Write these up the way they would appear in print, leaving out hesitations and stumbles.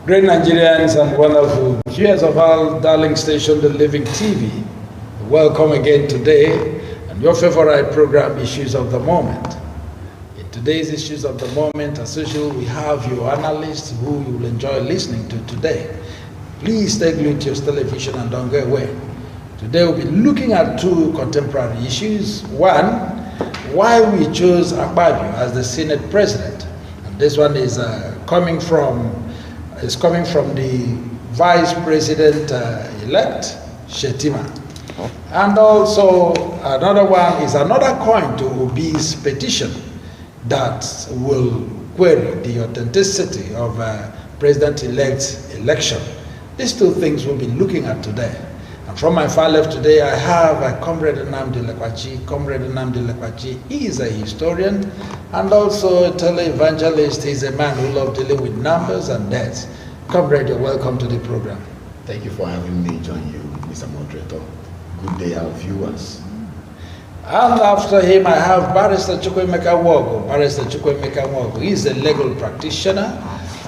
Great Nigerians and wonderful viewers of our darling station, The Living TV. Welcome again today and your favorite program, Issues of the Moment. In today's Issues of the Moment, as usual, we have your analysts who you will enjoy listening to today. Please stay glued to your television and don't go away. Today we'll be looking at two contemporary issues. One, why we chose Akpabio as the Senate President. And this one is coming from the Vice President elect Shetima. And also another one is another coin to Obi's petition that will query the authenticity of President-elect's election. These two things we'll be looking at today. And from my far left today, I have Comrade Nnamdi Lekwachi. Comrade Nnamdi Lekwachi, he is a historian and also a televangelist. He's a man who loves dealing with numbers and dates. Comrade, you're welcome to the program. Thank you for having me join you, Mr. Moderator. Good day, our viewers. And after him, I have Barrister Chukwuemeka Nwogu. Barrister Chukwuemeka Nwogu, he is a legal practitioner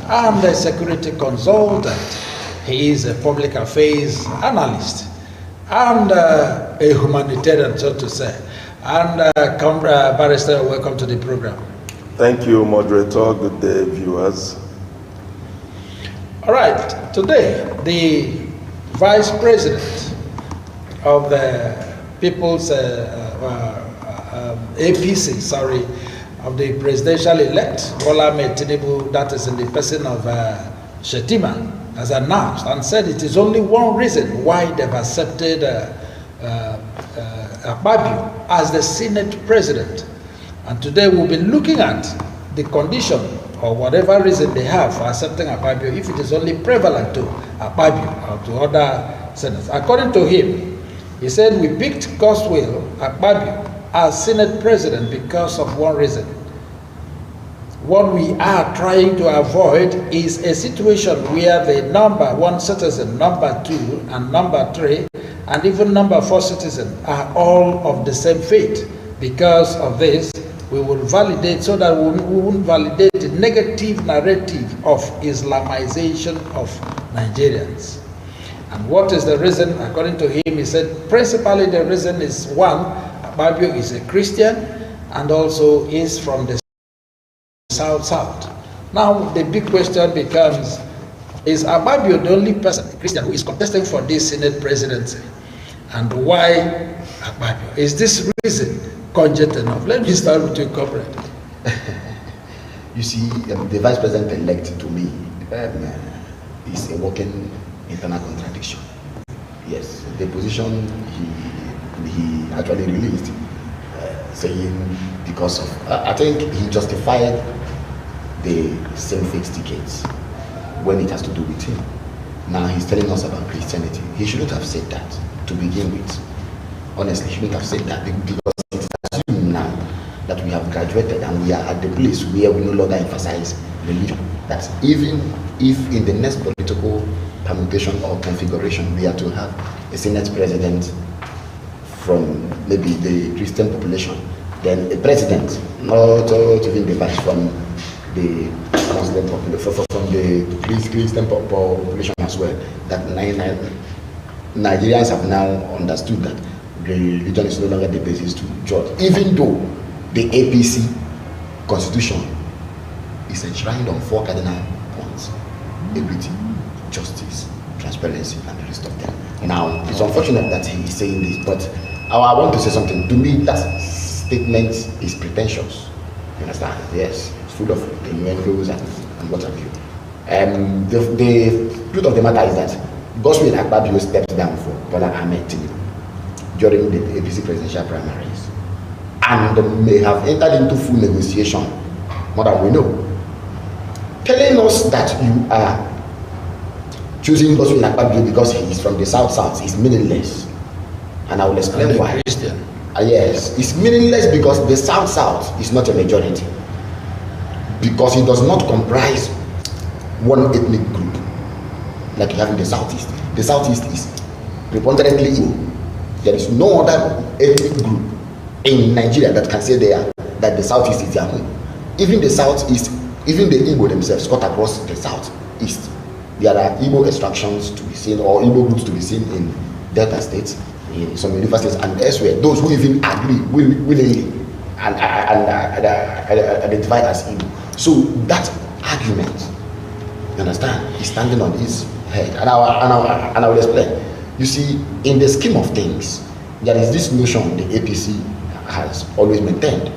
and a security consultant. He is a public affairs analyst and a humanitarian, so to say. And Barrister, welcome to the program. Thank you, Moderator. Good day, viewers. All right, today, the Vice President of the People's APC, of the presidential elect, Bola Ahmed Tinubu, that is in the person of Shetima, has announced and said it is only one reason why they've accepted Akpabio as the Senate President. And today we'll be looking at the condition or whatever reason they have for accepting Akpabio, if it is only prevalent to Akpabio or to other senators. According to him, he said, we picked God's will, Akpabio, as Senate President because of one reason. What we are trying to avoid is a situation where the number one citizen, number two, and number three, and even number four citizen are all of the same faith. Because of this, we will validate so that we won't validate the negative narrative of Islamization of Nigerians. And what is the reason? According to him, he said, principally the reason is one, Akpabio is a Christian and also is from the South. Now the big question becomes, is Akpabio the only person, a Christian, who is contesting for this Senate presidency? And why Akpabio? Is this reason cogent enough? Let me start with you, Comrade. You see, the Vice President-elect to me is a walking internal contradiction. Yes, the position he actually released, saying because of, I think he justified the same-sex tickets when it has to do with him. Now he's telling us about Christianity. He shouldn't have said that to begin with. Honestly, he shouldn't have said that because it's assumed now that we have graduated and we are at the place where we no longer emphasize religion. That even if in the next political permutation or configuration we are to have a Senate President from maybe the Christian population, then a president, not even the batch from the Muslim population, from the Christian population as well, that Nigerians have now understood that religion is no longer the basis to judge, even though the APC constitution is enshrined on 4 cardinal points: equity, justice, transparency, and the rest of them. Now, it's unfortunate that he is saying this, but I want to say something. To me, that statement is pretentious. You understand? Yes, it's full of innuendos and what have you. The truth of the matter is that Godswill Akpabio stepped down for Bola Ahmed Tinubu during the APC presidential primaries and may have entered into full negotiation, more than we know. Telling us that you are choosing Godswill Akpabio because he is from the South is meaningless, and I will explain why. Christian. Yes, it's meaningless because the South is not a majority, because it does not comprise one ethnic group like you have in the Southeast. The Southeast is preponderantly Igbo. There is no other ethnic group in Nigeria that can say that the Southeast is their home. Even the Southeast, even the Igbo themselves cut across the Southeast. There are Igbo extractions to be seen, or Igbo groups to be seen in Delta States, in some universities and elsewhere. Those who even agree willingly and identify as Igbo. So that argument, you understand, is standing on his head. And I will explain. You see, in the scheme of things, there is this notion the APC has always maintained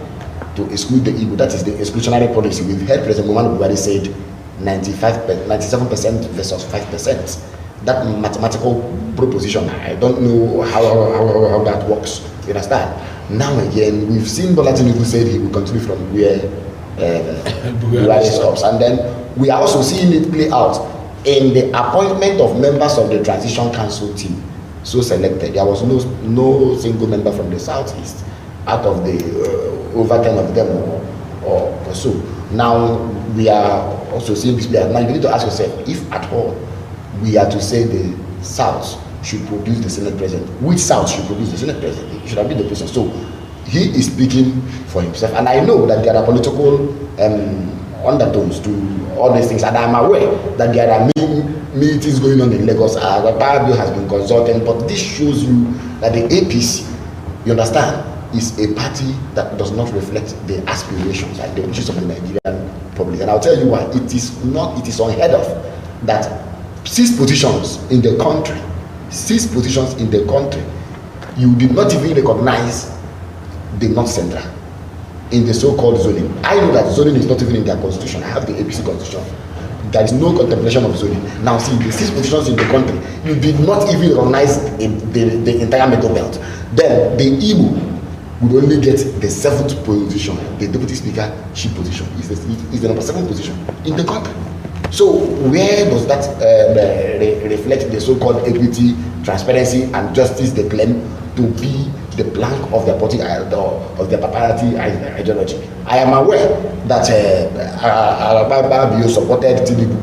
to exclude the Igbo. That is the exclusionary policy. We've heard President Muhammadu Buhari said 97% versus 5%. That mathematical proposition, I don't know how that works. You understand? Now again, we've seen Bola Tinubu said he will continue from where Buhari stops. And then we are also seeing it play out in the appointment of members of the transition council team so selected. There was no single member from the southeast out of the over 10 of them or so. Now we are also seeing this play out. Now you need to ask yourself, if at all we are to say the south should produce the Senate president, which south should produce the Senate president? It should have been the president. So he is speaking for himself, and I know that there are political undertones to all these things, and I'm aware that there are meetings going on in Lagos. Akpabio has been consulting, but this shows you that the APC, you understand, is a party that does not reflect the aspirations and the wishes of the Nigerian public. And I'll tell you why. It is unheard of that 6 positions in the country, you did not even recognize the North Central in the so-called zoning. I know that zoning is not even in their constitution. I have the APC constitution. There is no contemplation of zoning. Now see, the 6 positions in the country, you did not even recognize the entire middle belt. Then the Igbo would only get the 7th position. The deputy speaker chief position is the number 7 position in the country. So where does that reflect the so-called equity, transparency, and justice they claim to be the plank of their party, of their party ideology? I am aware that Akpabio supported Tinubu,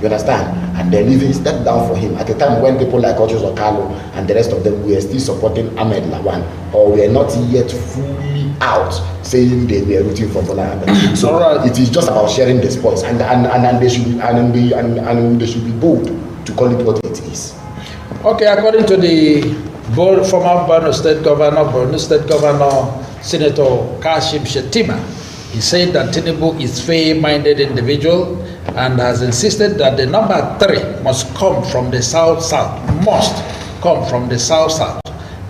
you understand, and then even stepped down for him at a time when people like Ojo Okalo and the rest of them were still supporting Ahmed Lawan, or were not yet fully out saying they were rooting for Bola Ahmed. So it is just about sharing the spoils, and they should be bold to call it what it is. Okay, according to the former Borno State Governor, Senator Kashim Shettima, he said that Tinubu is fair-minded individual and has insisted that the number 3 must come from the south,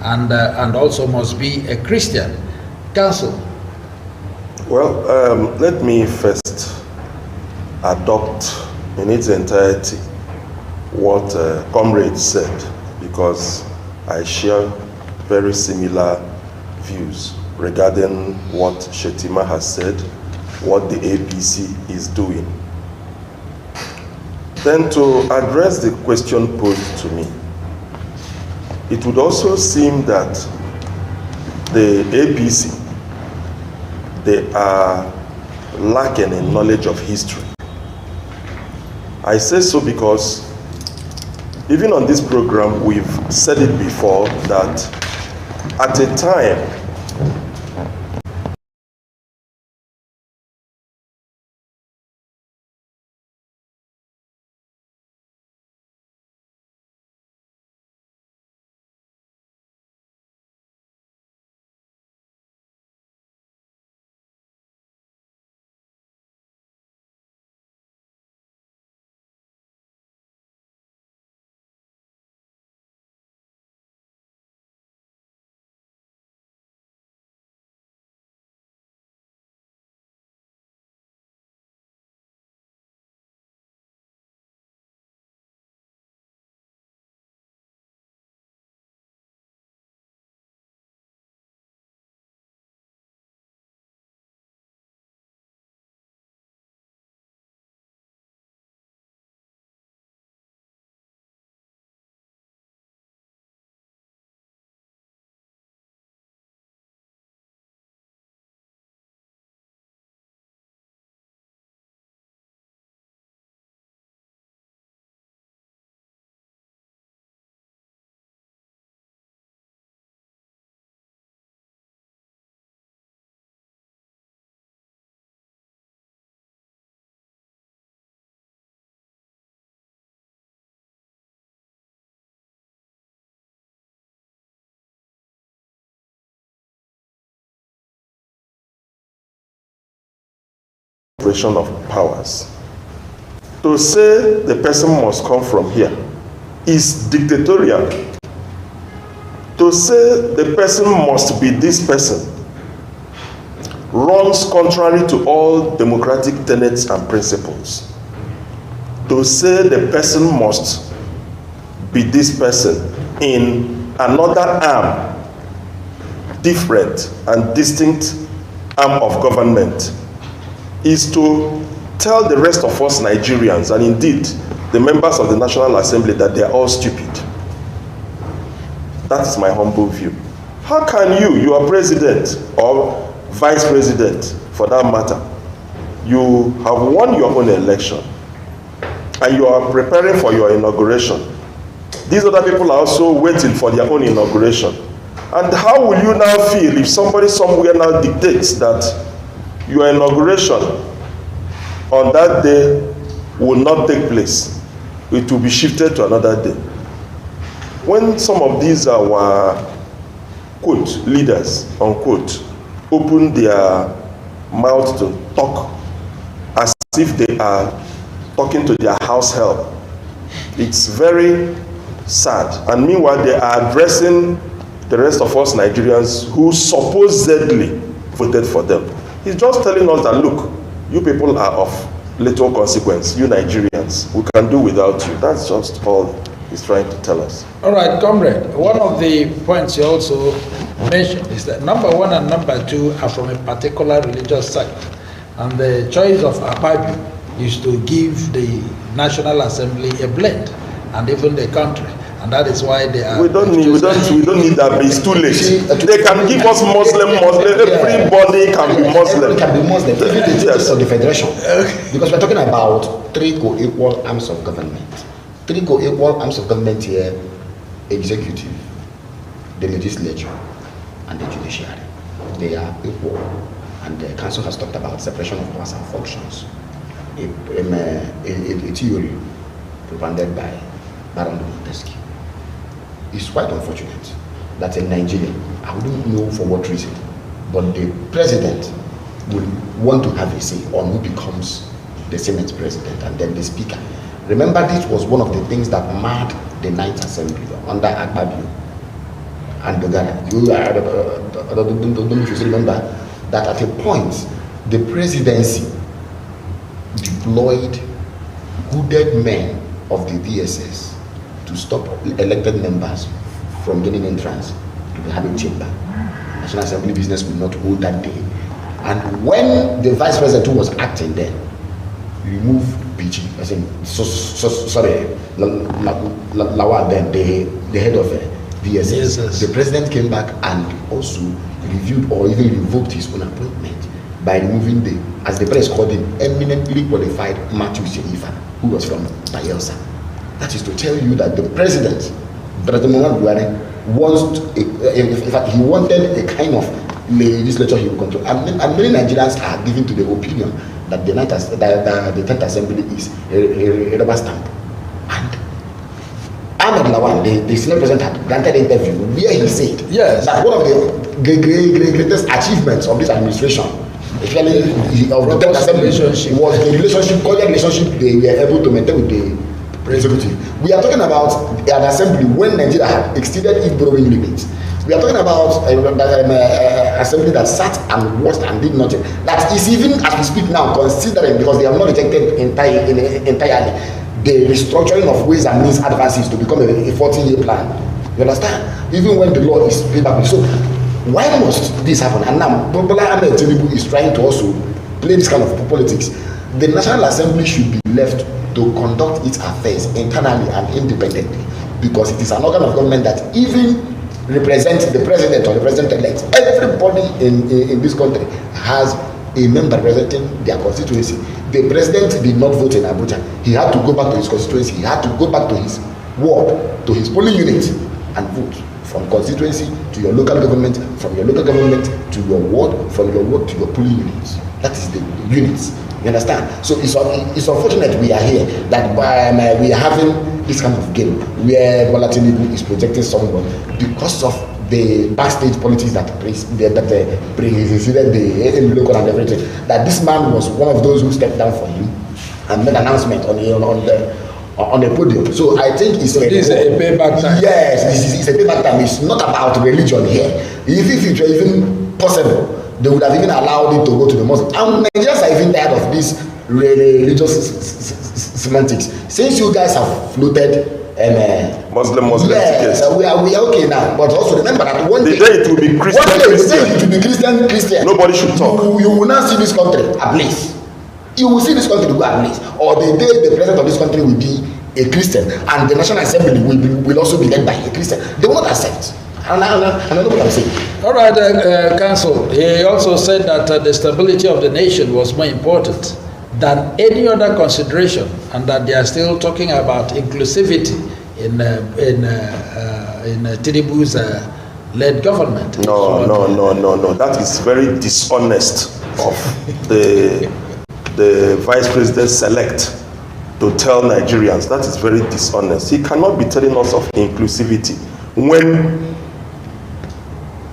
and also must be a Christian. Council. Well, let me first adopt in its entirety what Comrade said, because I share very similar views regarding what Shettima has said, what the APC is doing. Then to address the question posed to me, it would also seem that the APC, they are lacking in knowledge of history. I say so because even on this program, we've said it before that at a time separation of powers. To say the person must come from here is dictatorial. To say the person must be this person runs contrary to all democratic tenets and principles. To say the person must be this person in another arm, different and distinct arm of government, is to tell the rest of us Nigerians, and indeed the members of the National Assembly, that they are all stupid. That is my humble view. How can you are president or vice president for that matter, you have won your own election and you are preparing for your inauguration. These other people are also waiting for their own inauguration. And how will you now feel if somebody somewhere now dictates that your inauguration on that day will not take place? It will be shifted to another day. When some of these our quote leaders unquote open their mouth to talk as if they are talking to their house help, it's very sad. And meanwhile they are addressing the rest of us Nigerians who supposedly voted for them. He's just telling us that, look, you people are of little consequence, you Nigerians, we can do without you. That's just all he's trying to tell us. All right, comrade, one of the points you also mentioned is that number one and number two are from a particular religious sect, and the choice of Akpabio is to give the National Assembly a blend, and even the country. And that is why they are. We don't need that. But it's too late. They can give us Muslim. Everybody can be Muslim. Everybody can be Muslim. Even the yes. Of the federation, because we're talking about three co-equal arms of government. Three co-equal arms of government here: executive, the legislature, and the judiciary. They are equal, and the council has talked about separation of powers and functions. A theory propounded by Baron de Montesquieu. It's quite unfortunate that in Nigeria, I wouldn't know for what reason, but the president will want to have a say on who becomes the Senate president and then the speaker. Remember, this was one of the things that marred the 9th Assembly under Akpabio and Dogara. I don't know if you still remember that at a point, the presidency deployed hooded men of the DSS to stop elected members from getting entrance to the Habit Chamber. National Assembly business will not hold that day. And when the vice president who was acting then removed BG, Lawal then, the head of DSS, the president came back and also reviewed or even revoked his own appointment by removing as the press called him, eminently qualified Matthew Sherifa, who was from Bayelsa. That is to tell you that the president, President Muhammadu Buhari, wants in fact, he wanted a kind of legislature he would control. And many Nigerians are given to the opinion that the 10th Assembly is a rubber stamp. And Ahmed Lawan, the Senate President, had granted an interview where he said that one of the greatest achievements of this administration, especially of the 10th Assembly, was the cordial relationship they were able to maintain with the executive. We are talking about an assembly when Nigeria had exceeded its borrowing limits. We are talking about an assembly that sat and watched and did nothing. That is, even as we speak now, considering, because they have not rejected entirely the restructuring of ways and means advances to become a 14-year plan. You understand? Even when the law is paid back. So why must this happen? And now Bola Ahmed Tinubu is trying to also play this kind of politics. The National Assembly should be left to conduct its affairs internally and independently, because it is an organ of government that even represents the president or the president-elect. Everybody in this country has a member representing their constituency. The president did not vote in Abuja. He had to go back to his constituency. He had to go back to his ward, to his polling unit, and vote. From constituency to your local government, from your local government to your ward, from your ward to your polling units. That is the units. You understand? So it's unfortunate we are here, that we are having this kind of game where Bola Tinubu is projecting someone because of the backstage politics that preceded the local and everything, that this man was one of those who stepped down for him and made an announcement on the podium. So I think it's this is a payback time. Yes, it's a payback time. It's not about religion here. If it were even possible, they would have even allowed it to go to the mosque. And Nigerians are even tired of this religious semantics. Since you guys have floated Muslim yes, tickets. we are okay now. But also remember that one day it will be Christian. One day it will be Christian. Nobody should talk. You will not see this country ablaze. You will see this country go ablaze. Or the day the president of this country will be a Christian and the National Assembly will also be led by a Christian. They will not accept. And I know what I'm saying. All right, Council. He also said that the stability of the nation was more important than any other consideration, and that they are still talking about inclusivity in Tinubu's led government. No. That is very dishonest of the vice president select to tell Nigerians. That is very dishonest. He cannot be telling us of inclusivity when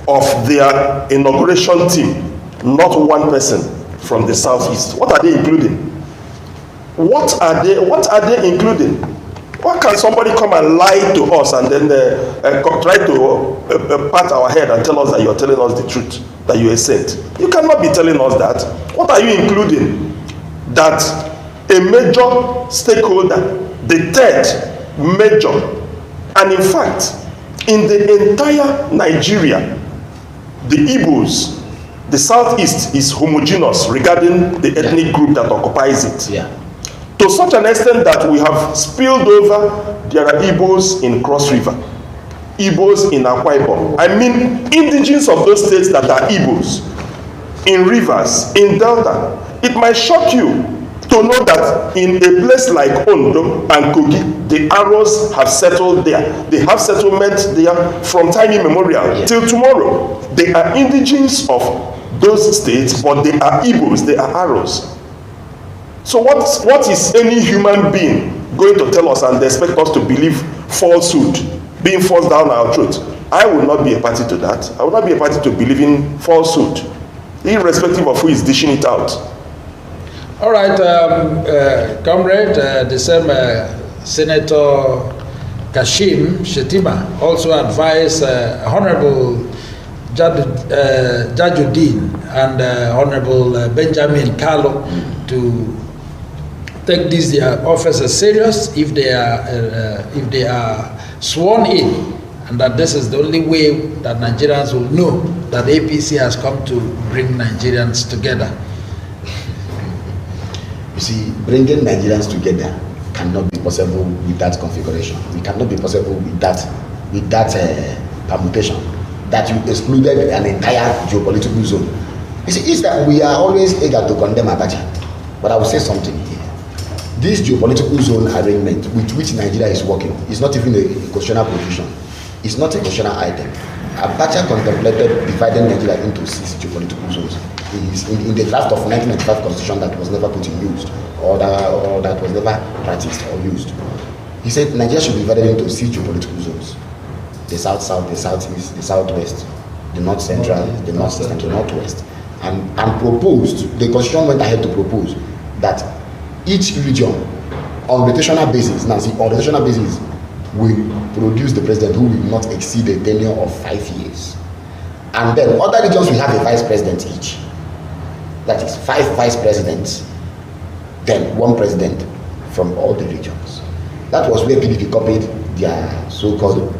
of their inauguration team, not one person from the southeast. What are they including? What are they including? Why can somebody come and lie to us and then try to pat our head and tell us that you're telling us the truth, that you are sent? You cannot be telling us that. What are you including? That a major stakeholder, the third major, and in fact, in the entire Nigeria, the Igbos, the southeast is homogeneous regarding the ethnic group that occupies it. Yeah. To such an extent that we have spilled over, there are Igbos in Cross River, Igbos in Akpabio. I mean, indigenes of those states that are Igbos, in rivers, in Delta. It might shock you to know that in a place like Ondo and Kogi, the Aros have settled there. They have settlement there from time immemorial till tomorrow. They are indigenes of those states, but they are Igbos, they are Aros. So what is any human being going to tell us and expect us to believe falsehood being forced down our throats? I will not be a party to that. I will not be a party to believing falsehood, irrespective of who is dishing it out. All right, comrade, the same Senator Kashim Shettima also advised Honorable Jajuddin and Honorable Benjamin Carlo to take these their officers serious if they are sworn in, and that this is the only way that Nigerians will know that APC has come to bring Nigerians together. You see, bringing Nigerians together cannot be possible with that configuration. It cannot be possible with that permutation. That you excluded an entire geopolitical zone. You see, it's that we are always eager to condemn Abacha. But I will say something here. This geopolitical zone arrangement with which Nigeria is working is not even a constitutional provision. It's not a constitutional item. Abacha contemplated dividing Nigeria into 6 geopolitical zones. In the draft of 1995 constitution that was never put in use, or that was never practiced or used. He said Nigeria should be divided into 6 geopolitical zones. The south-south, the southeast, the southwest, the north-central, the northeast, and the northwest. And proposed, the constitution went ahead to propose that each region on rotational basis, now see, on rotational basis, will produce the president who will not exceed a tenure of 5 years. And then other regions will have a vice president each. That is 5 vice presidents, then 1 president from all the regions. That was where PDP copied their so-called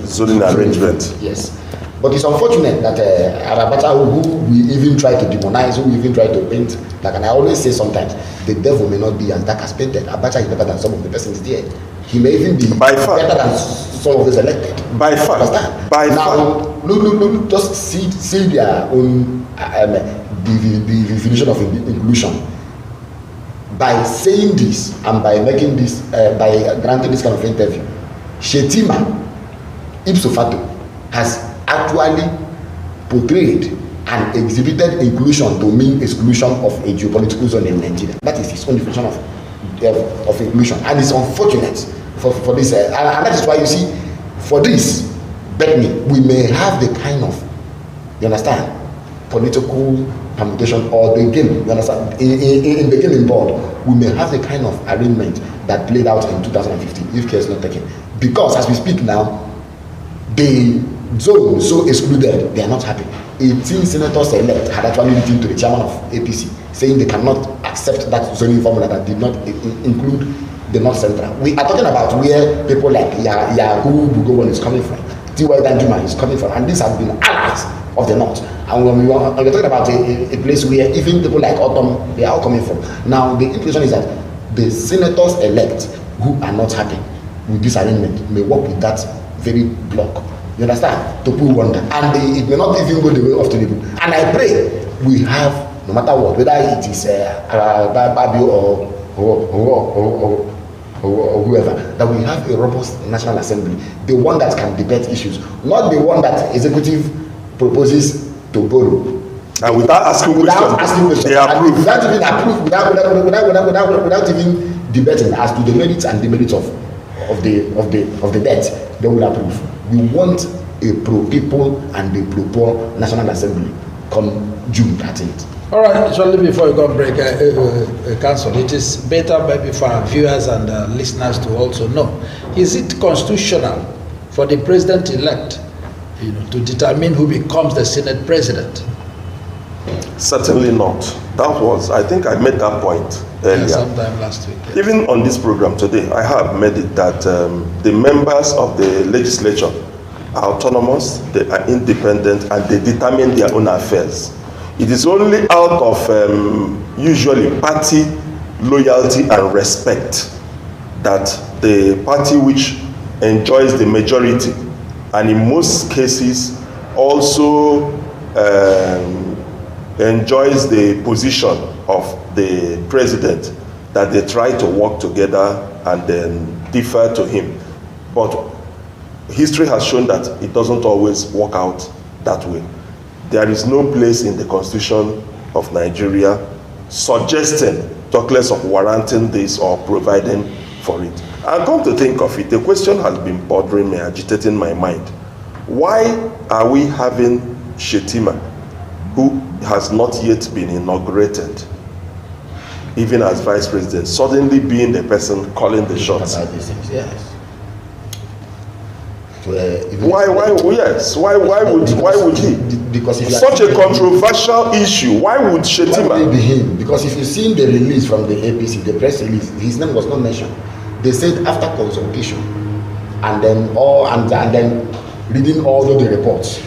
zoning arrangement. Yes. But it's unfortunate that Abacha, who we even try to demonize, who we even try to paint, like, and I always say sometimes, the devil may not be as dark as painted. Abacha is better than some of the persons there. He may even be better than some of those elected. By far. Understand? By now, far. look, just see their own the definition of inclusion. By saying this and by making this, by granting this kind of interview, Shettima, ipso facto, has actually portrayed and exhibited inclusion to mean exclusion of a geopolitical zone in Nigeria. That is his own definition of inclusion, and it's unfortunate for this, and that is why you see, for this, bet me, we may have the kind of, you understand, political permutation or the game, you understand, in the gaming board, we may have the kind of arrangement that played out in 2015 if care is not taken. Because as we speak now, the zone so excluded, they are not happy. 18 senators elect had actually written to the chairman of APC saying they cannot accept that zoning formula that did not include the North Central. We are talking about where people like Yahu Bugowon is coming from, T.Y. Danjuma is coming from, and these have been allies of the North. And when we're talking about a place where even people like Autumn, they are all coming from. Now, the implication is that the senators elect who are not happy with this arrangement may work with that very block. You understand? To put wonder. And it may not even go the way of Tinubu. And I pray we have, no matter what, whether it is Akpabio or whoever, that we have a robust National Assembly, the one that can debate issues, not the one that executive proposes to borrow. And without asking questions, they approve. Without even approve, without even debating as to the merits and demerits of the debt, they will approve. We want a pro-people and a pro-poor National Assembly come June 13th. All right, shortly before we go on break, Council, it is better maybe for our viewers and listeners to also know, is it constitutional for the president-elect, to determine who becomes the Senate president? Certainly not. That was, I think I made that point earlier. Yeah, sometime last week. Yeah. Even on this program today, I have made it that the members of the legislature are autonomous, they are independent, and they determine their own affairs. It is only out of usually party loyalty and respect that the party which enjoys the majority, and in most cases also enjoys the position of the president, that they try to work together and then defer to him. But history has shown that it doesn't always work out that way. There is no place in the Constitution of Nigeria suggesting, talk less of warranting this or providing for it. And come to think of it, the question has been bothering me, agitating my mind. Why are we having Shetima, who has not yet been inaugurated, even as vice president, suddenly being the person calling the shots? Yes. Why would he? Because if such a controversial issue, why would Shetima? Why would it be him? Because if you've seen the release from the APC, the press release, his name was not mentioned. They said after consultation and then reading all the reports,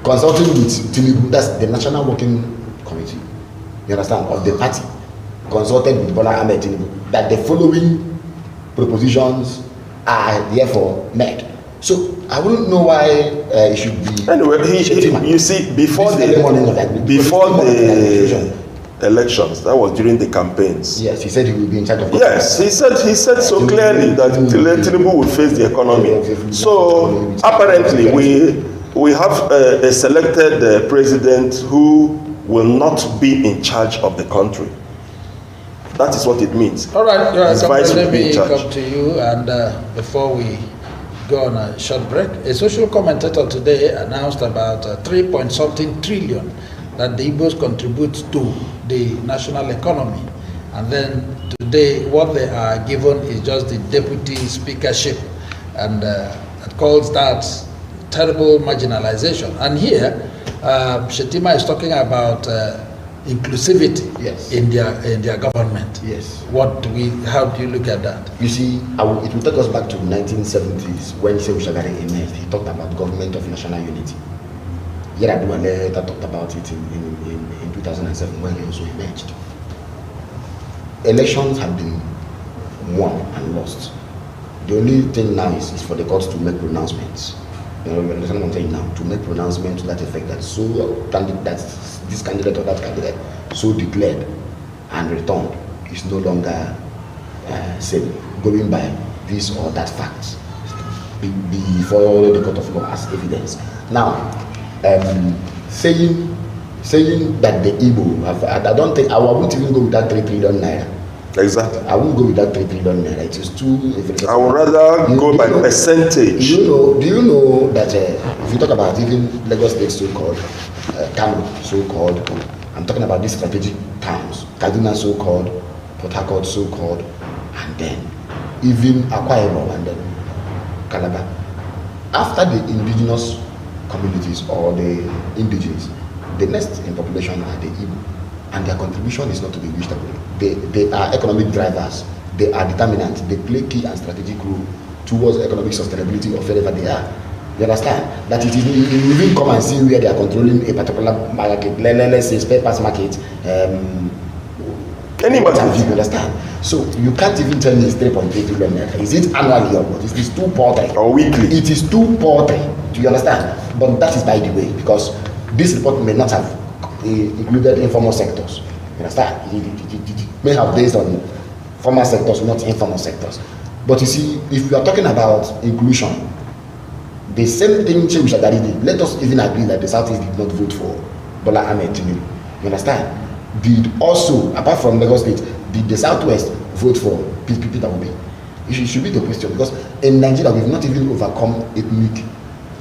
consulting with Tinubu, that's the National Working Committee, you understand, of the party, consulted with Bola Ahmed Tinubu, that the following propositions are therefore made. So I wouldn't know why it should be. Anyway, you see, before the elections, that was during the campaigns. Yes, he said he will be in charge of. Yes, he said so clearly that Tinubu would face the economy. So apparently, we have a selected president who will not be in charge of the country. That is what it means. All right, let me come to you, and before we go on a short break, a social commentator today announced about 3-point-something trillion that the Igbos contribute to the national economy. And then today, what they are given is just the deputy speakership, and it calls that terrible marginalization. And here, Shetima is talking about inclusivity, yes, in their government. Yes. How do you look at that? You see, it will take us back to 1970s when Sehu Shagari emerged. He talked about government of national unity. Yar'Adua later talked about it in 2007 when he also emerged. Elections have been won and lost. The only thing now is for the courts to make pronouncements. You understand what I'm saying now? To make pronouncements to that effect that this candidate or that candidate so declared and returned is no longer going by this or that fact before the court of law as evidence. Now, saying that the Igbo have, I don't think, I won't even go with that 3 trillion naira. Exactly. I won't go with that 3 trillion naira. It is too. I would rather go by percentage. Do you know that if you talk about even Lagos State so-called, Kano so-called, I'm talking about these strategic towns, Kaduna so-called, Port Harcourt so-called, and then even Akpabio and then Calabar. After the indigenous communities or the indigenous, the next in population are the Igbo, and their contribution is not to be wished away. They are economic drivers. They are determinants. They play key and strategic role towards economic sustainability of wherever they are. You understand? That it is, you even come and see where they are controlling a particular market, let's say spare parts market, any market. You understand? So you can't even tell me it's 3.8 trillion naira. Is it annually or what? It is too paltry. Or weekly. It is too paltry. Do you understand? But that is by the way, because this report may not have included informal sectors. You understand? It may have based on formal sectors, not informal sectors. But you see, if we are talking about inclusion, the same thing Shehu Shagari did. Let us even agree that the Southeast did not vote for Bola Ahmed Tinubu. You understand? Did also, apart from Lagos State, did the Southwest vote for Peter Obi? It should be the question, because in Nigeria we've not even overcome ethnic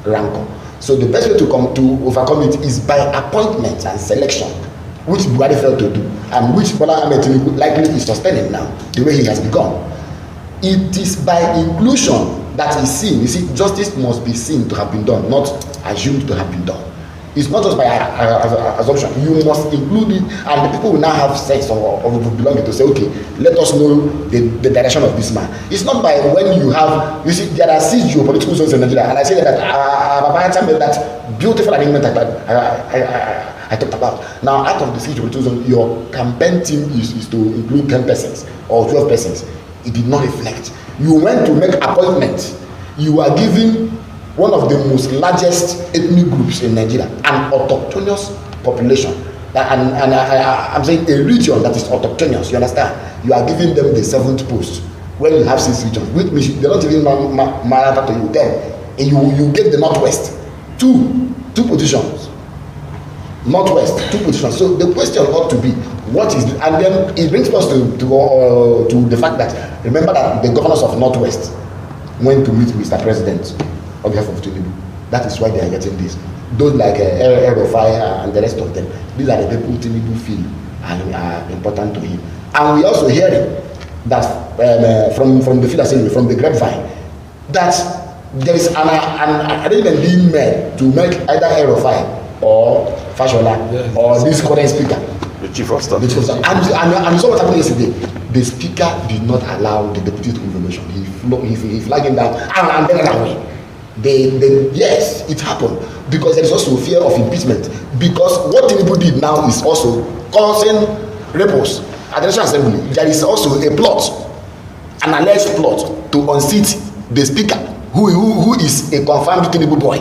rancor. So the best way to overcome it is by appointment and selection, which Buhari failed to do, and which Bola Ahmed Tinubu likely is sustaining now, the way he has begun. It is by inclusion that is seen. You see, justice must be seen to have been done, not assumed to have been done. It's not just by assumption. You must include it, and the people will now have sense of belonging to say, okay, let us know the direction of this man. It's not by when you have, you see, there are 6 geopolitical zones in Nigeria, and I say that Papa made that beautiful arrangement that I talked about. Now, out of the 6 geopolitical zones, your campaign team is to include 10 persons or 12 persons. It did not reflect. You went to make appointments. You are giving one of the most largest ethnic groups in Nigeria, an autochthonous population, and I'm saying a region that is autochthonous. You understand? You are giving them the 7th post when you have 6 regions, which means they're not even matter to you. Then you get the Northwest, two positions. Northwest, 2 positions. So the question ought to be, what is the, and then it brings us to the fact that, remember that the governors of Northwest went to meet Mr. President on behalf of Tinubu. That is why they are getting this. Those like Fire and the rest of them, these are the people Tinubu feel are important to him. And we also hear that from the field assembly, from the grapevine, that there is an arrangement being made to make either Fire or Fashola or this current speaker, the chief of staff. And you saw what happened yesterday. The speaker did not allow the deputy to information. He flagged him down and then away. Yes, it happened because there is also fear of impeachment. Because what Tinubu did now is also causing ripples at the National Assembly. There is also a plot, an alleged plot to unseat the speaker, who is a confirmed Tinubu boy.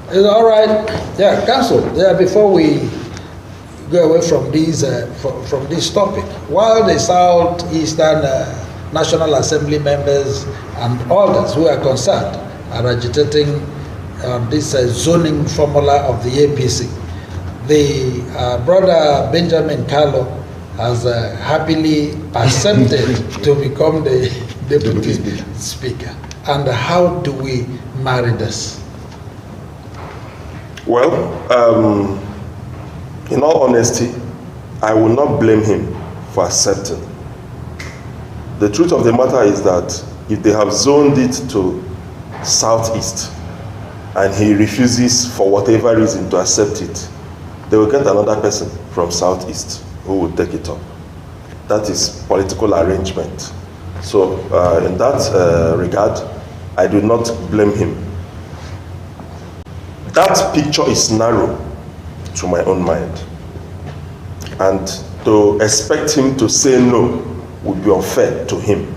All right, yeah, Council. Yeah, before we go away from this topic, while the Southeastern National Assembly members and others who are concerned are agitating this zoning formula of the APC, the brother Benjamin Carlo has happily accepted to become the deputy speaker. And how do we marry this? Well, in all honesty, I will not blame him for accepting. The truth of the matter is that if they have zoned it to Southeast and he refuses for whatever reason to accept it, they will get another person from Southeast who will take it up. That is political arrangement. So in that regard, I do not blame him. That picture is narrow to my own mind. And to expect him to say no would be unfair to him.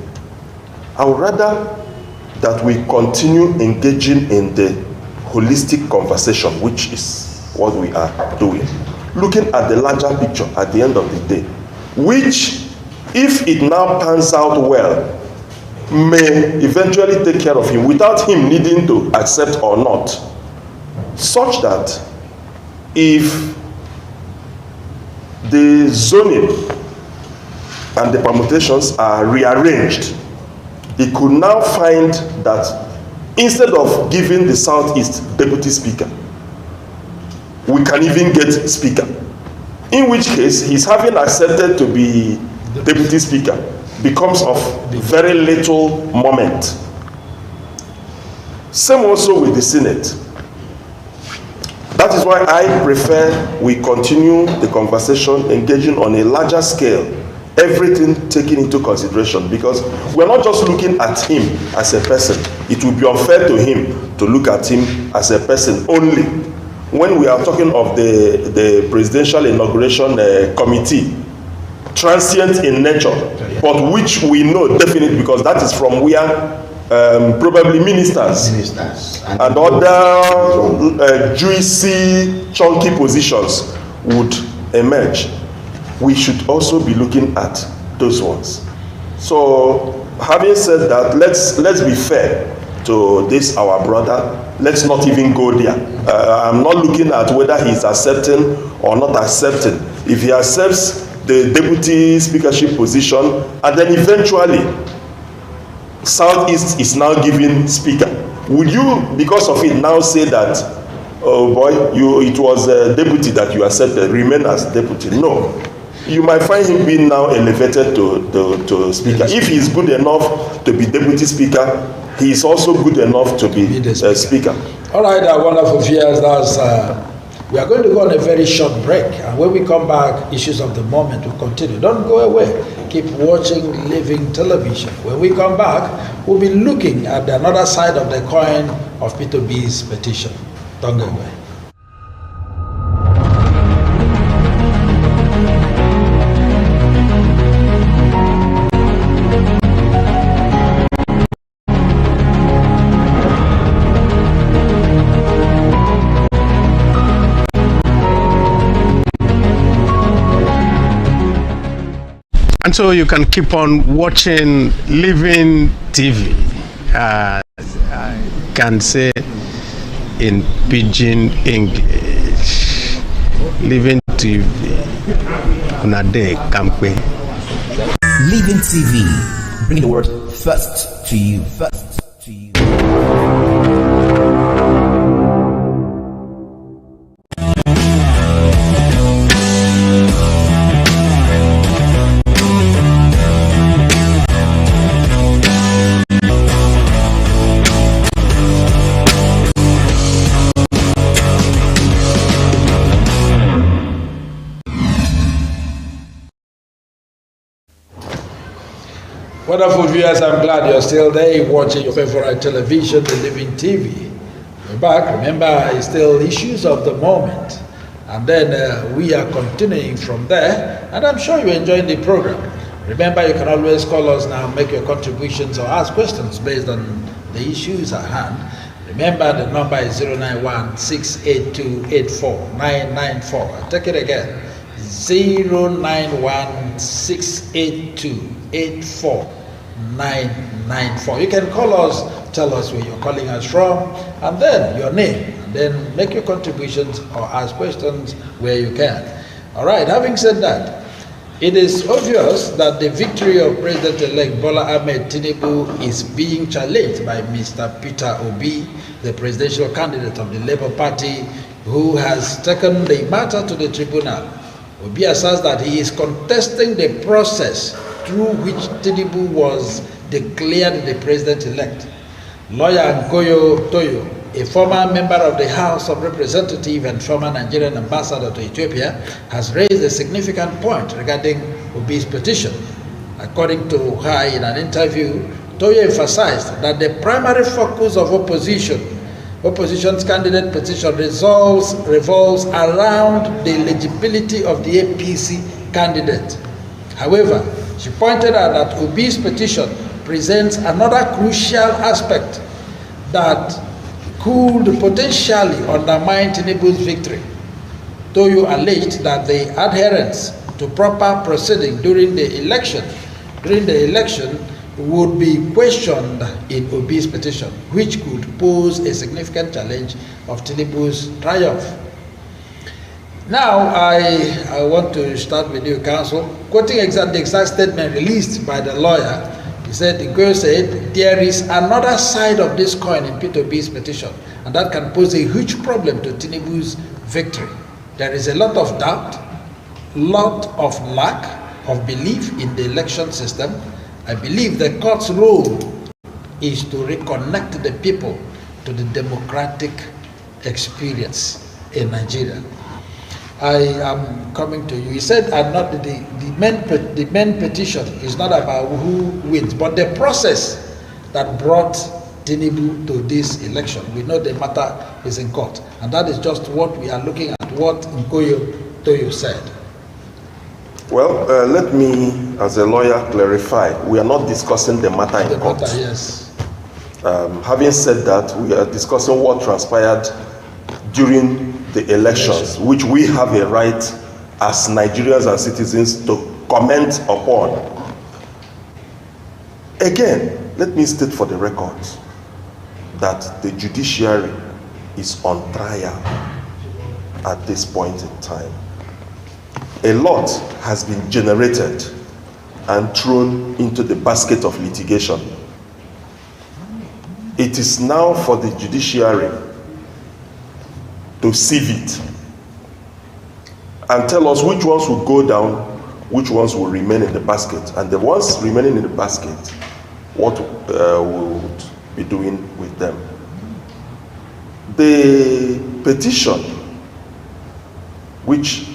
I would rather that we continue engaging in the holistic conversation, which is what we are doing. Looking at the larger picture at the end of the day, which, if it now pans out well, may eventually take care of him without him needing to accept or not. Such that if the zoning and the permutations are rearranged, he could now find that instead of giving the Southeast deputy speaker, we can even get speaker. In which case, his having accepted to be deputy speaker becomes of very little moment. Same also with the Senate. That is why I prefer we continue the conversation engaging on a larger scale, everything taken into consideration, because we're not just looking at him as a person. It would be unfair to him to look at him as a person only. When we are talking of the presidential inauguration committee, transient in nature, but which we know definitely, because that is from where probably ministers and other juicy, chunky positions would emerge. We should also be looking at those ones. So, having said that, let's be fair to this our brother. Let's not even go there. I'm not looking at whether he's accepting or not accepting. If he accepts the deputy speakership position, and then eventually Southeast is now giving speaker, would you, because of it, now say that, oh boy, it was a deputy that you accepted, remain as deputy? No. You might find him being now elevated to speaker. If he is good enough to be deputy speaker, he is also good enough to be the speaker. All right, wonderful viewers. We are going to go on a very short break, and when we come back, issues of the moment will continue. Don't go away. Keep watching Living Television. When we come back, we'll be looking at another side of the coin of Peter B's petition. Don't go away. And so you can keep on watching Living TV. I can say in pidgin English. Living TV. Unade Kampe. Living TV. Bringing the word first to you. First to you. Wonderful viewers, I'm glad you're still there watching your favorite television, the Living TV. We're back. Remember, it's still issues of the moment. And then we are continuing from there. And I'm sure you're enjoying the program. Remember, you can always call us now, make your contributions or ask questions based on the issues at hand. Remember, the number is 091-682-84994. I'll take it again. 091-682-84994. You can call us, tell us where you're calling us from, and then your name, and then make your contributions or ask questions where you can. All right, having said that, it is obvious that the victory of President-elect Bola Ahmed Tinubu is being challenged by Mr. Peter Obi, the presidential candidate of the Labour Party, who has taken the matter to the tribunal. Obi asserts that he is contesting the process through which Tinubu was declared the president-elect. Lawyer Nkoyo Toyo, a former member of the House of Representatives and former Nigerian ambassador to Ethiopia, has raised a significant point regarding Obi's petition. According to her in an interview, Toyo emphasized that the primary focus of opposition's candidate petition revolves around the eligibility of the APC candidate. However, she pointed out that Obi's petition presents another crucial aspect that could potentially undermine Tinubu's victory. Toyo alleged that the adherence to proper proceeding during the election would be questioned in Obi's petition, which could pose a significant challenge of Tinubu's triumph. Now, I want to start with you, counsel. Quoting the exact statement released by the lawyer, he said, the girl said, there is another side of this coin in P2B's petition, and that can pose a huge problem to Tinubu's victory. There is a lot of doubt, lot of lack of belief in the election system. I believe the court's role is to reconnect the people to the democratic experience in Nigeria. I am coming to you. He said, the main petition is not about who wins, but the process that brought Tinubu to this election. We know the matter is in court, and that is just what we are looking at, what Nkoyo Toyo said. Well, let me, as a lawyer, clarify. We are not discussing the matter in court. Yes. Having said that, we are discussing what transpired during the elections, which we have a right as Nigerians and citizens to comment upon. Again, let me state for the record that the judiciary is on trial at this point in time. A lot has been generated and thrown into the basket of litigation. It is now for the judiciary to sieve it and tell us which ones will go down, which ones will remain in the basket, and the ones remaining in the basket, what we would be doing with them. The petition, which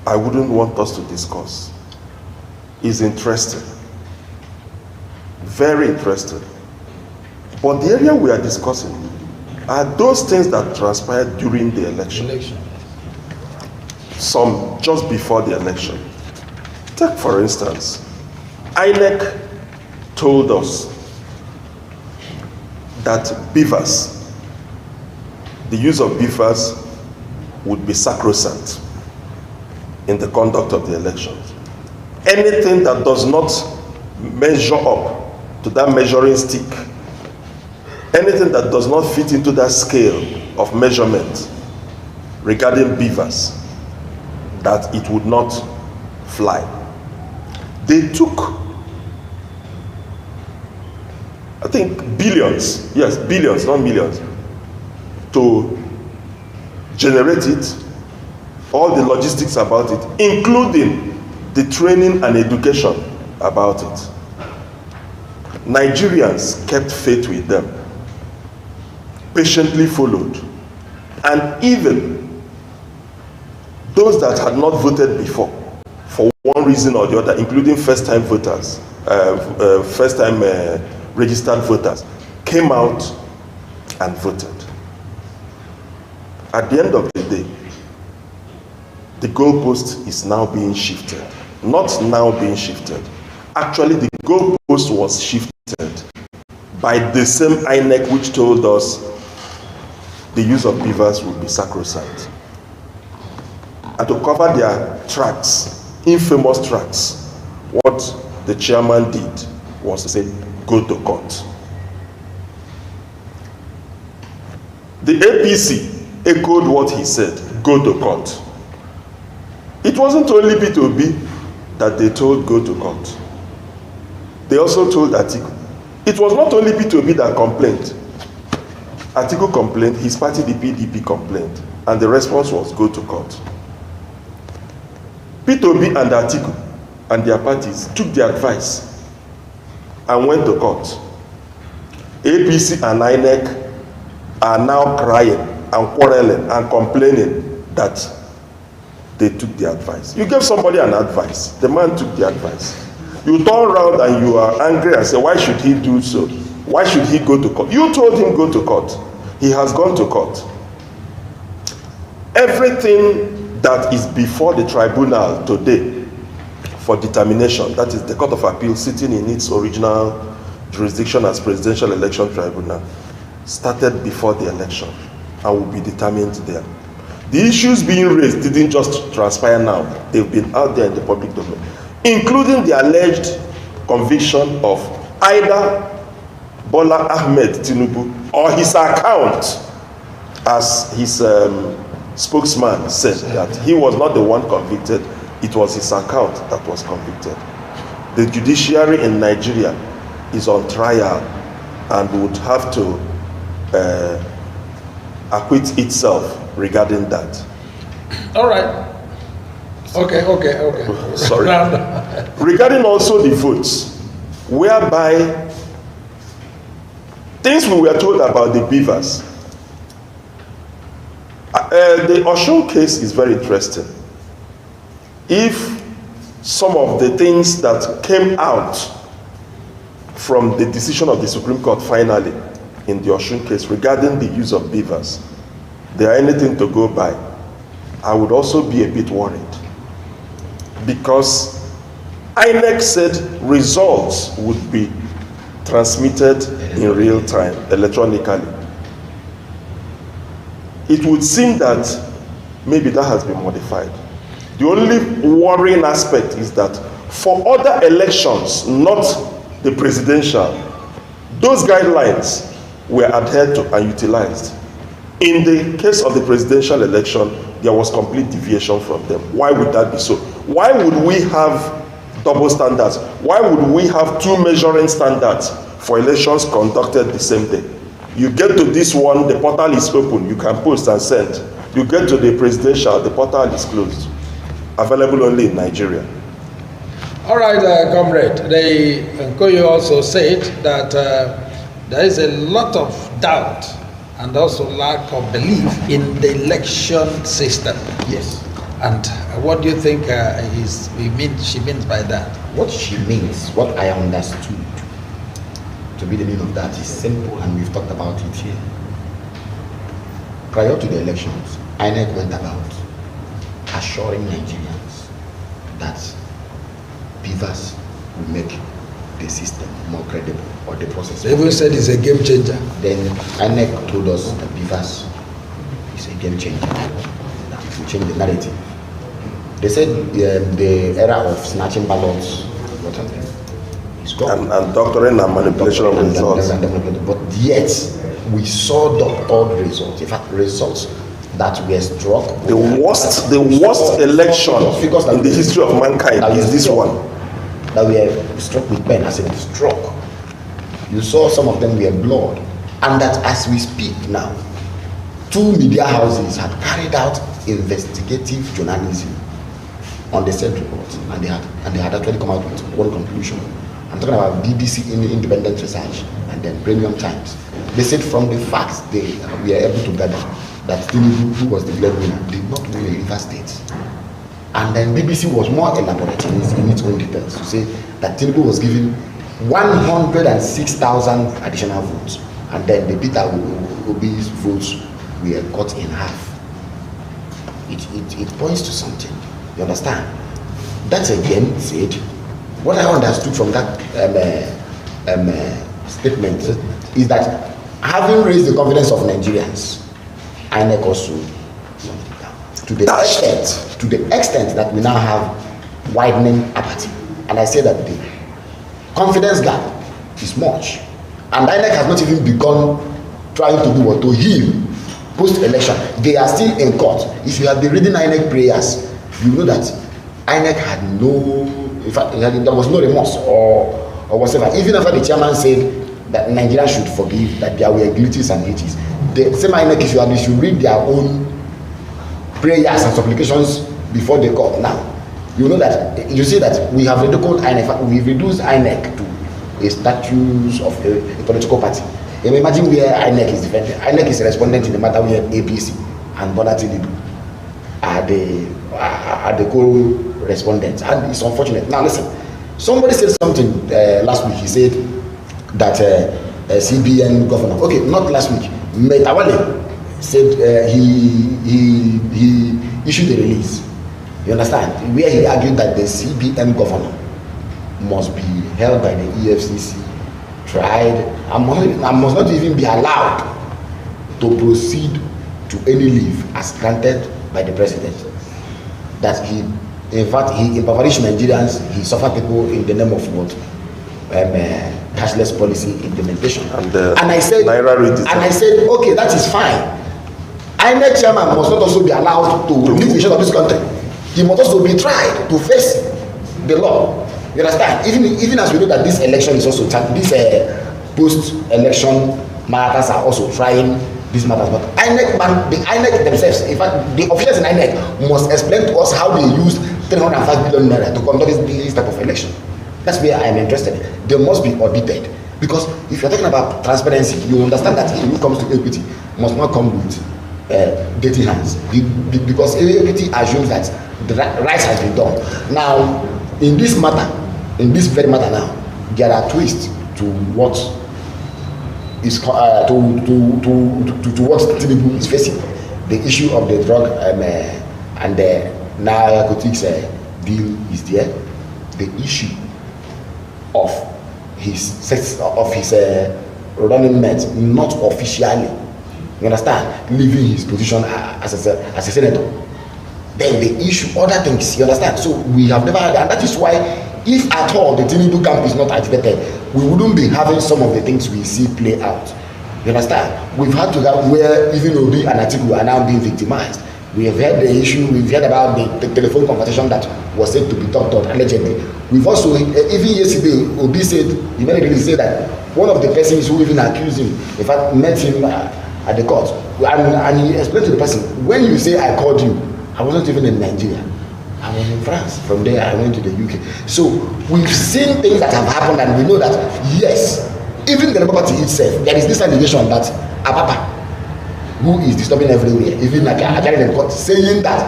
I wouldn't want us to discuss, is interesting, very interesting. But the area we are discussing are those things that transpired during the election. Some just before the election. Take, for instance, INEC told us that beavers, the use of beavers would be sacrosanct in the conduct of the elections. Anything that does not measure up to that measuring stick, anything that does not fit into that scale of measurement regarding beavers, that it would not fly. They took, I think, billions, yes, billions, not millions, to generate it, all the logistics about it, including the training and education about it. Nigerians kept faith with them, patiently followed, and even those that had not voted before, for one reason or the other, including first-time voters, first-time registered voters, came out and voted. At the end of the day, the goalpost is now being shifted. Not now being shifted. Actually, the goalpost was shifted by the same INEC which told us the use of beavers would be sacrosanct. And to cover their tracks, infamous tracks, what the chairman did was to say, go to court. The APC echoed what he said, go to court. It wasn't only P2B that they told go to court. They also told Atiku. It was not only P2B that complained. Atiku complained, his party, the PDP, complained, and the response was go to court. P2B and Atiku and their parties took the advice and went to court. APC and INEC are now crying and quarreling and complaining that they took the advice. You gave somebody an advice, the man took the advice. You turn around and you are angry and say, why should he do so? Why should he go to court? You told him go to court. He has gone to court. Everything that is before the tribunal today for determination, that is the Court of Appeal sitting in its original jurisdiction as Presidential Election Tribunal, started before the election and will be determined there. The issues being raised didn't just transpire now. They've been out there in the public domain, including the alleged conviction of either Bola Ahmed Tinubu or his account as his spokesman said that he was not the one convicted, it was his account that was convicted. The judiciary in Nigeria is on trial and would have to acquit itself regarding that. All right. Okay. Sorry. Regarding also the votes, whereby things we were told about the beavers. The Osun case is very interesting. If some of the things that came out from the decision of the Supreme Court finally in the Osun case regarding the use of beavers, there are anything to go by, I would also be a bit worried. Because INEC said results would be transmitted in real time, electronically. It would seem that maybe that has been modified. The only worrying aspect is that for other elections, not the presidential, those guidelines were adhered to and utilized. In the case of the presidential election, there was complete deviation from them. Why would that be so? Why would we have double standards? Why would we have two measuring standards for elections conducted the same day? You get to this one, the portal is open, you can post and send. You get to the presidential, the portal is closed. Available only in Nigeria. All right, comrade. Nkoyo also said that there is a lot of doubt and also lack of belief in the election system. Yes. And what do you think she means by that? What she means, what I understood to be the meaning of that is simple, and we've talked about it here. Prior to the elections, INEC went about assuring Nigerians that beavers will make the system more credible, or the process. They even said it's a game changer. Then INEC told us that beavers is a game changer, that it will change the narrative. They said the era of snatching ballots, is gone. And doctoring and manipulation of results. But yet, we saw doctored results. In fact, results that were struck. The worst election in the history of mankind is this one. That were struck with pen, as in struck. You saw some of them were blood. And that as we speak now, 2 media houses had carried out investigative journalism on the said report, and they had actually come out with one conclusion. I'm talking about BBC Independent Research and then Premium Times. They said from the facts we are able to gather that Tinubu, who was the breadwinner, did not win a River State. And then BBC was more elaborate in its own details to say that Tinubu was given 106,000 additional votes, and then the Peter Obi's votes were cut in half. It points to something. You understand? That again said, what I understood from that statement is that having raised the confidence of Nigerians, INEC also to the extent that we now have widening apathy. And I say that the confidence gap is much. And INEC has not even begun trying to do what to heal post-election. They are still in court. If you have been reading INEC prayers, you know that INEC had no, in fact, there was no remorse or whatever. Even after the chairman said that Nigeria should forgive, that there were glitches and hitches, the same INEC, if you read their own prayers and supplications before the court now, you know that, you see that we have ridiculed INEC, we've reduced INEC to a status of a political party. You know, imagine where INEC is defending. INEC is respondent in the matter where APC and Bola Tinubu are the co-respondents, and it's unfortunate. Now listen, somebody said something last week. He said that CBN governor, okay, not last week, Metawale said he issued a release, you understand, where he argued that the CBN governor must be held by the EFCC, tried, and must not even be allowed to proceed to any leave as granted by the president. That he, in fact, he impoverished Nigerians, he suffered people in the name of what? Cashless policy implementation. And I said, okay, that is fine. INEC chairman must not also be allowed to leave the of this country. He must also be tried to face the law. You understand? Even as we know that this election is also this post-election matters are also trying these matters, but the INEC themselves, in fact, the officials in INEC must explain to us how they used 305 billion naira to conduct this type of election. That's where I am interested. They must be audited, because if you're talking about transparency, you understand that when it comes to equity, must not come with dirty hands, because equity assumes that the right has been done. Now, in this matter, in this very matter now, there are twists to what is to what Tinubu is facing. The issue of the drug and the narcotics deal is there. The issue of his running mate not officially, you understand, leaving his position as a senator. Then the issue, other things, you understand. So we have never had, and that is why, if at all the Tinubu camp is not agitated, we wouldn't be having some of the things we see play out. You understand? We've had to have where even Obi and Atiku are now being victimized. We have heard the issue, we've heard about the telephone conversation that was said to be talked on allegedly. We've also, even yesterday, Obi said, he made it say that one of the persons who even accused him, in fact, met him at the court. And he explained to the person, when you say I called you, I wasn't even in Nigeria. I was in France. From there, I went to the UK. So we've seen things that have happened, and we know that, yes, even the Labour Party itself, there is this allegation that Apapa, who is disturbing everywhere, even like in court, saying that,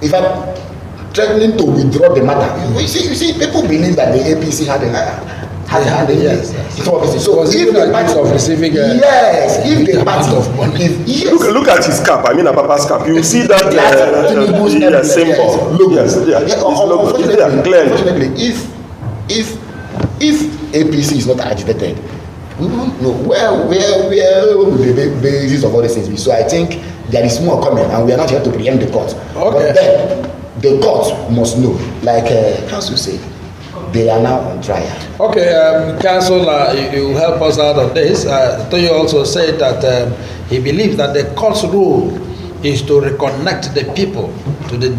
if I'm threatening to withdraw the matter, you see, people believe that the APC had a yes. So if the party of receiving yes, if the party of money, yes. Look at his cap. I mean, Papa's cap. You see that symbol. Look, yes, unfortunately, if APC is not agitated, we won't know where will the basis of all these things be. So I think there is more coming, and we are not here to preempt the court. Okay. But then the court must know, like counsel said, they are now on trial. Okay, counsel, you help us out on this. Toyo also said that he believes that the court's role is to reconnect the people to the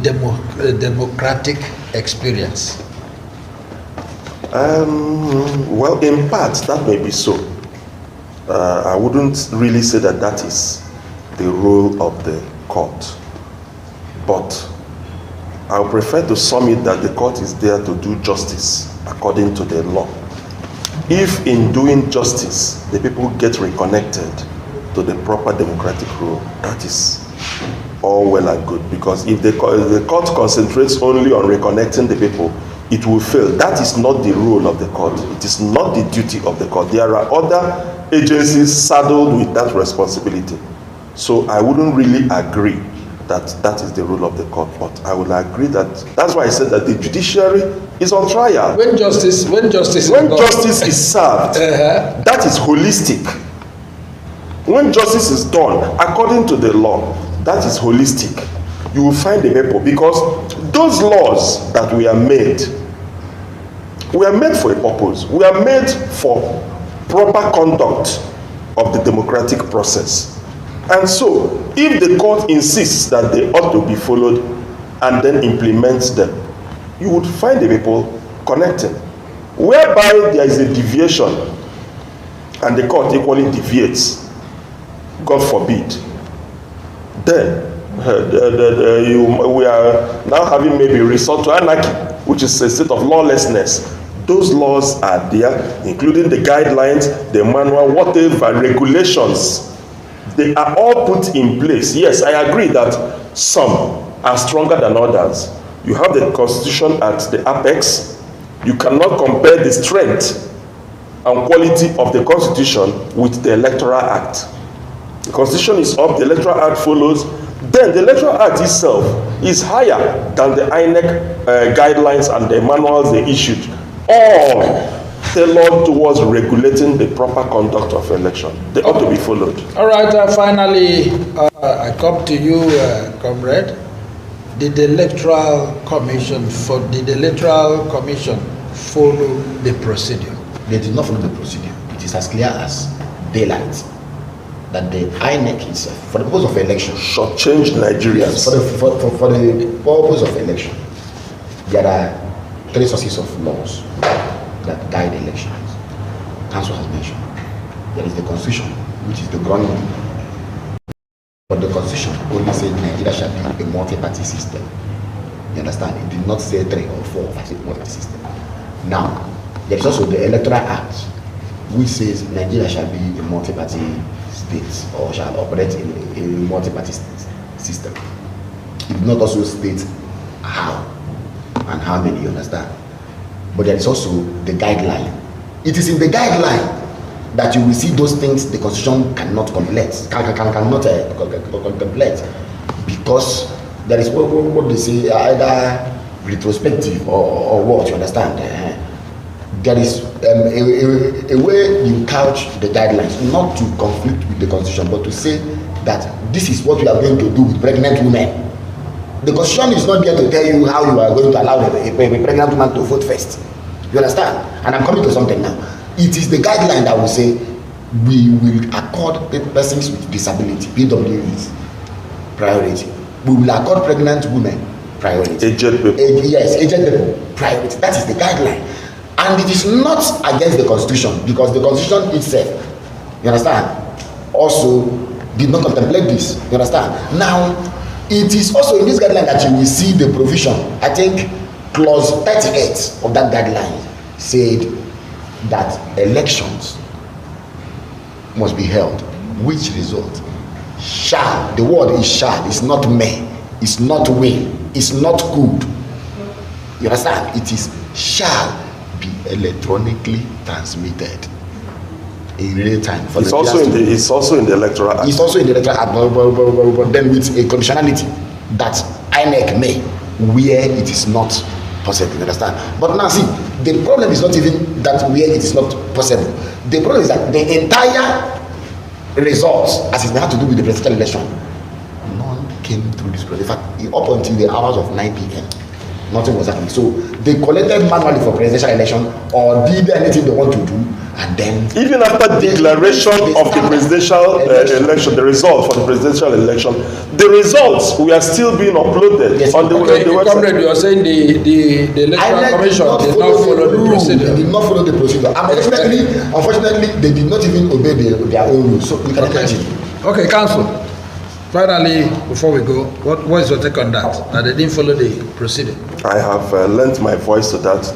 democratic experience. Well, in part, that may be so. I wouldn't really say that that is the role of the court. But I would prefer to sum it that the court is there to do justice according to the law. If in doing justice, the people get reconnected to the proper democratic rule, that is all well and good. Because if the court concentrates only on reconnecting the people, it will fail. That is not the role of the court. It is not the duty of the court. There are other agencies saddled with that responsibility. So I wouldn't really agree that that is the role of the court, but I will agree that that's why I said that the judiciary is on trial. When justice is served, that is holistic. When justice is done according to the law, that is holistic. You will find the people, because those laws that we are made for a purpose. We are made for proper conduct of the democratic process. And so, if the court insists that they ought to be followed and then implements them, you would find the people connecting. Whereby there is a deviation and the court equally deviates, God forbid, then we are now having maybe resort to anarchy, which is a state of lawlessness. Those laws are there, including the guidelines, the manual, whatever regulations. They are all put in place. Yes, I agree that some are stronger than others. You have the Constitution at the apex. You cannot compare the strength and quality of the Constitution with the Electoral Act. The Constitution is up, the Electoral Act follows. Then the Electoral Act itself is higher than the INEC guidelines and the manuals they issued, all tailored towards regulating the proper conduct of election. They ought to be followed. All right, finally, I come to you, comrade. Did the Electoral Commission follow the procedure? They did not follow the procedure. It is as clear as daylight. that the INEC itself, for the purpose of election, shortchanged Nigerians. Yes, for the purpose of election, there are 3 sources of laws that guide elections. Council has mentioned. There is the Constitution, which is the grounding. But the Constitution only said Nigeria shall be a multi-party system. You understand? It did not say 3 or 4 multi-party system. Now, there is also the Electoral Act, which says Nigeria shall be a multi-party state or shall operate in a multi-party system. It did not also state how and how many, you understand? But there is also the guideline. It is in the guideline that you will see those things the Constitution cannot contemplate, because there is what they say, either retrospective or what, you understand? There is a way you couch the guidelines, not to conflict with the Constitution, but to say that this is what we are going to do with pregnant women. The Constitution is not there to tell you how you are going to allow a pregnant woman to vote first. You understand? And I'm coming to something now. It is the guideline that will say we will accord persons with disability, PWDs, priority. We will accord pregnant women priority. Aged people. Yes, aged people priority. That is the guideline. And it is not against the Constitution, because the Constitution itself, you understand, also did not contemplate this. You understand? Now, it is also in this guideline that you will see the provision. I think clause 38 of that guideline said that elections must be held, which result shall, the word is shall, it's not may, it's not will, it's not could. You understand? It is shall be electronically transmitted in real time. It's also in the Electoral Act. It's also in the Electoral Act, but then with a conditionality that INEC may, where it is not possible. You understand? But now see, the problem is not even that where it is not possible. The problem is that the entire results, as it had to do with the presidential election, none came through this process. In fact, up until the hours of 9 p.m. nothing was happening. So they collected manually for presidential election or did anything they want to do, and then even after declaration of the presidential election, the result for the presidential election, the results were still being uploaded on the website. Comrade, you are saying the electoral commission did not follow the procedure. They did not follow the procedure. Unfortunately, they did not even obey their own rules. So you can imagine. Okay, Council. Finally, before we go, what is your take on that? That they didn't follow the procedure? I have lent my voice to that.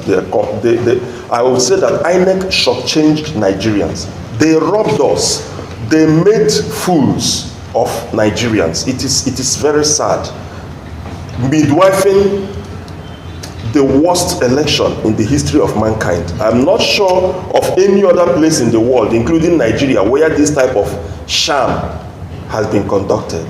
I would say that INEC shortchanged Nigerians. They robbed us. They made fools of Nigerians. It is very sad. Midwifing the worst election in the history of mankind. I'm not sure of any other place in the world, including Nigeria, where this type of sham has been conducted.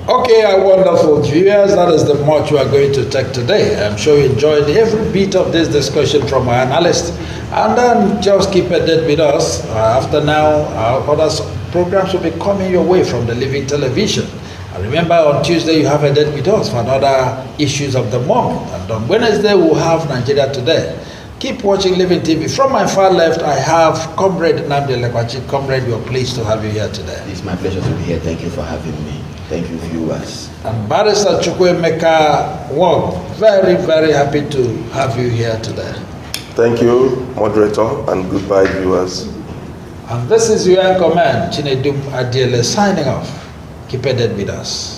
Okay, our wonderful viewers, that is the much we are going to take today. I'm sure you enjoyed every bit of this discussion from our analyst. And then just keep a date with us. After now, our other programs will be coming your way from the Living Television. And remember, on Tuesday, you have a date with us for another issues of the moment. And on Wednesday, we'll have Nigeria Today. Keep watching Living TV. From my far left, I have Comrade Nnamdi Lekwachi. Comrade, we are pleased to have you here today. It's my pleasure to be here. Thank you for having me. Thank you, viewers. And Barrister Chukwuemeka Wong, very, very happy to have you here today. Thank you, moderator, and goodbye, viewers. And this is your anchorman, Chinedum Adiele, signing off. Keep it with us.